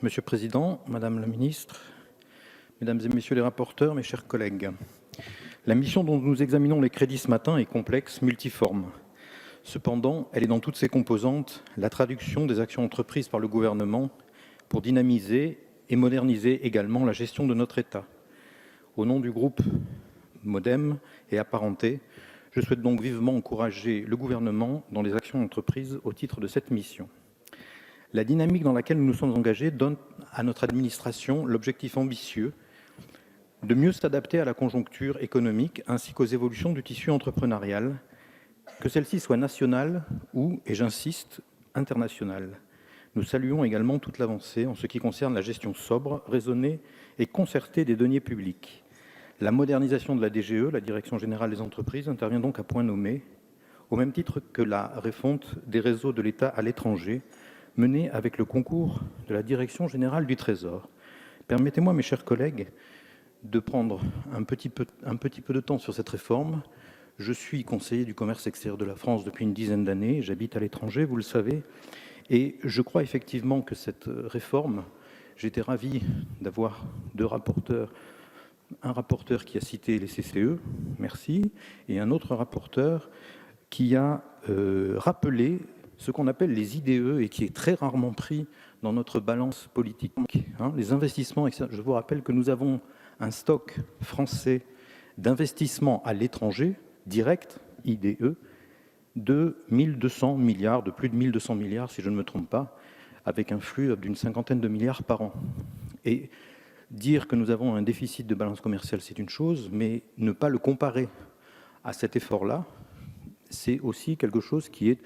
Monsieur le Président, Madame la Ministre, Mesdames et Messieurs les rapporteurs, mes chers collègues, la mission dont nous examinons les crédits ce matin est complexe, multiforme. Cependant, elle est dans toutes ses composantes la traduction des actions entreprises par le gouvernement pour dynamiser et moderniser également la gestion de notre État. Au nom du groupe Modem et apparentés, je souhaite donc vivement encourager le gouvernement dans les actions entreprises au titre de cette mission. La dynamique dans laquelle nous nous sommes engagés donne à notre administration l'objectif ambitieux de mieux s'adapter à la conjoncture économique ainsi qu'aux évolutions du tissu entrepreneurial, que celle-ci soit nationale ou, et j'insiste, internationale. Nous saluons également toute l'avancée en ce qui concerne la gestion sobre, raisonnée et concertée des deniers publics. La modernisation de la DGE, la Direction générale des entreprises, intervient donc à point nommé, au même titre que la refonte des réseaux de l'État à l'étranger, menée avec le concours de la Direction générale du Trésor. Permettez-moi, mes chers collègues, de prendre un petit peu de temps sur cette réforme. Je suis conseiller du commerce extérieur de la France depuis une dizaine d'années, j'habite à l'étranger, vous le savez, et je crois effectivement que cette réforme, j'étais ravi d'avoir deux rapporteurs, un rapporteur qui a cité les CCE, merci, et un autre rapporteur qui a rappelé ce qu'on appelle les IDE et qui est très rarement pris dans notre balance politique. Les investissements, je vous rappelle que nous avons un stock français d'investissements à l'étranger, direct, IDE, de 1200 milliards, de plus de 1200 milliards, si je ne me trompe pas, avec un flux d'une cinquantaine de milliards par an. Et dire que nous avons un déficit de balance commerciale, c'est une chose, mais ne pas le comparer à cet effort-là, c'est aussi quelque chose qui est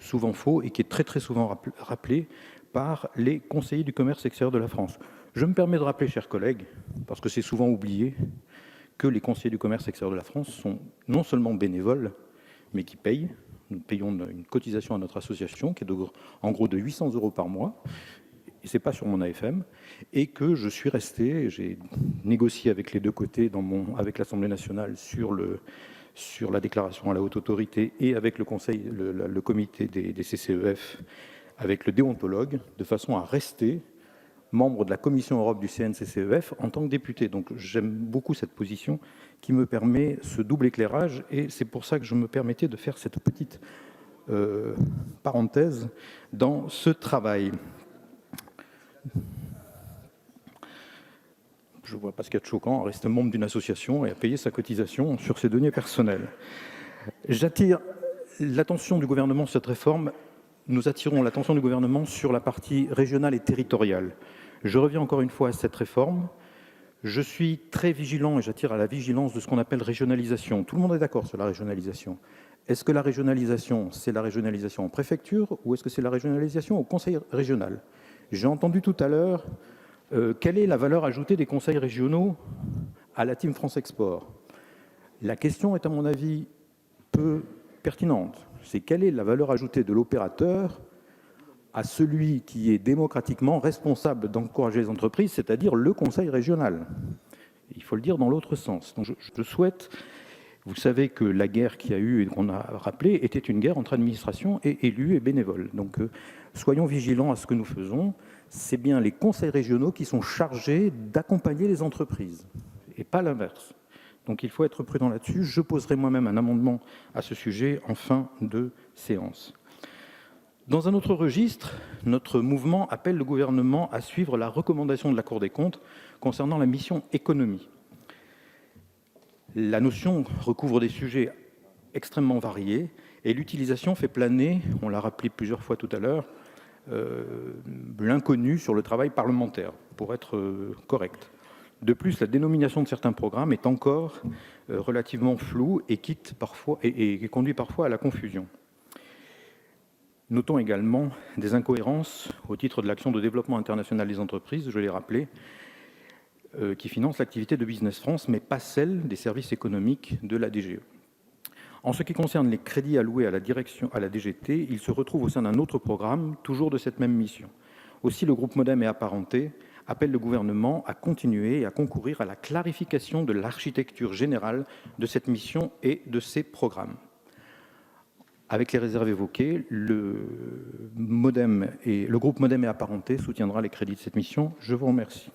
souvent faux et qui est très très souvent rappelé par les conseillers du commerce extérieur de la France. Je me permets de rappeler, chers collègues, parce que c'est souvent oublié, que les conseillers du commerce extérieur de la France sont non seulement bénévoles, mais qui payent. Nous payons une cotisation à notre association qui est en gros de 800 € par mois, et ce n'est pas sur mon AFM, et que je suis resté, j'ai négocié avec les deux côtés avec l'Assemblée nationale sur la déclaration à la haute autorité et avec le comité des CCEF, avec le déontologue, de façon à rester membre de la Commission Europe du CNCCEF en tant que député. Donc j'aime beaucoup cette position qui me permet ce double éclairage et c'est pour ça que je me permettais de faire cette petite parenthèse dans ce travail. Je vois pas ce qu'il y a de choquant à rester membre d'une association et à payer sa cotisation sur ses deniers personnels. J'attire l'attention du gouvernement sur cette réforme. Nous attirons l'attention du gouvernement sur la partie régionale et territoriale. Je reviens encore une fois à cette réforme. Je suis très vigilant et j'attire à la vigilance de ce qu'on appelle régionalisation. Tout le monde est d'accord sur la régionalisation. Est-ce que la régionalisation, c'est la régionalisation en préfecture ou est-ce que c'est la régionalisation au conseil régional? J'ai entendu tout à l'heure quelle est la valeur ajoutée des conseils régionaux à la Team France Export? La question est à mon avis peu pertinente. C'est quelle est la valeur ajoutée de l'opérateur à celui qui est démocratiquement responsable d'encourager les entreprises, c'est-à-dire le conseil régional. Il faut le dire dans l'autre sens. Donc je souhaite, vous savez que la guerre qu'il y a eu et qu'on a rappelé était une guerre entre administration et élus et bénévoles. Donc soyons vigilants à ce que nous faisons. C'est bien les conseils régionaux qui sont chargés d'accompagner les entreprises et pas l'inverse. Donc il faut être prudent là-dessus. Je poserai moi-même un amendement à ce sujet en fin de séance. Dans un autre registre, notre mouvement appelle le gouvernement à suivre la recommandation de la Cour des comptes concernant la mission économie. La notion recouvre des sujets extrêmement variés et l'utilisation fait planer, on l'a rappelé plusieurs fois tout à l'heure, l'inconnu sur le travail parlementaire, pour être correct. De plus, la dénomination de certains programmes est encore relativement floue et conduit parfois à la confusion. Notons également des incohérences au titre de l'action de développement international des entreprises, je l'ai rappelé, qui finance l'activité de Business France, mais pas celle des services économiques de la DGE. En ce qui concerne les crédits alloués à la DGT, ils se retrouvent au sein d'un autre programme, toujours de cette même mission. Aussi, le groupe Modem et apparentés appelle le gouvernement à continuer et à concourir à la clarification de l'architecture générale de cette mission et de ses programmes. Avec les réserves évoquées, le groupe Modem et Apparentés soutiendra les crédits de cette mission. Je vous remercie.